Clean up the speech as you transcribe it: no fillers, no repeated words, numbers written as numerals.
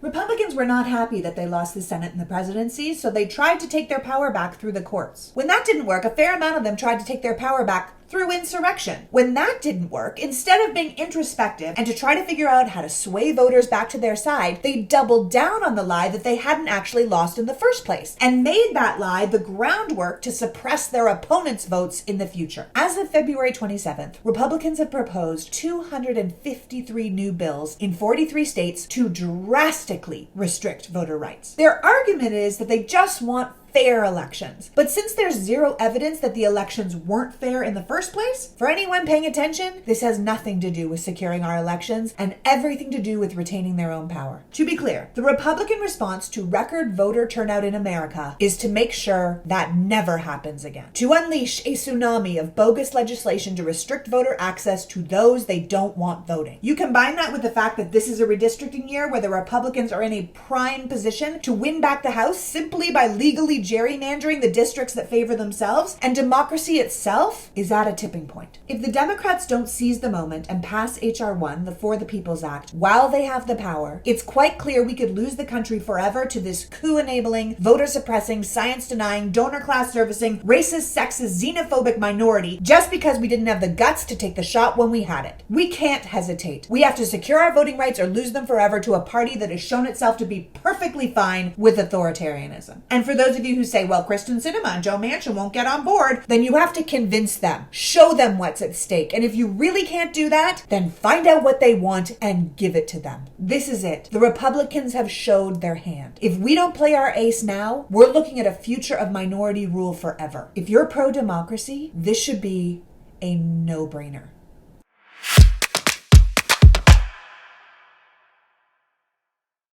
Republicans were not happy that they lost the Senate and the presidency, so they tried to take their power back through the courts. When that didn't work, a fair amount of them tried to take their power back through insurrection. When that didn't work, instead of being introspective and to try to figure out how to sway voters back to their side, they doubled down on the lie that they hadn't actually lost in the first place and made that lie the groundwork to suppress their opponents' votes in the future. As of February 27th, Republicans have proposed 253 new bills in 43 states to drastically restrict voter rights. Their argument is that they just want fair elections. But since there's zero evidence that the elections weren't fair in the first place, for anyone paying attention, this has nothing to do with securing our elections and everything to do with retaining their own power. To be clear, the Republican response to record voter turnout in America is to make sure that never happens again. To unleash a tsunami of bogus legislation to restrict voter access to those they don't want voting. You combine that with the fact that this is a redistricting year where the Republicans are in a prime position to win back the House simply by legally gerrymandering the districts that favor themselves, and democracy itself is at a tipping point. If the Democrats don't seize the moment and pass H.R. 1, the For the People's Act, while they have the power, it's quite clear we could lose the country forever to this coup-enabling, voter-suppressing, science-denying, donor-class servicing, racist, sexist, xenophobic minority just because we didn't have the guts to take the shot when we had it. We can't hesitate. We have to secure our voting rights or lose them forever to a party that has shown itself to be perfectly fine with authoritarianism. And for those of you who say, well, Kristen Sinema and Joe Manchin won't get on board, then you have to convince them. Show them what's at stake. And if you really can't do that, then find out what they want and give it to them. This is it. The Republicans have showed their hand. If we don't play our ace now, we're looking at a future of minority rule forever. If you're pro-democracy, this should be a no-brainer.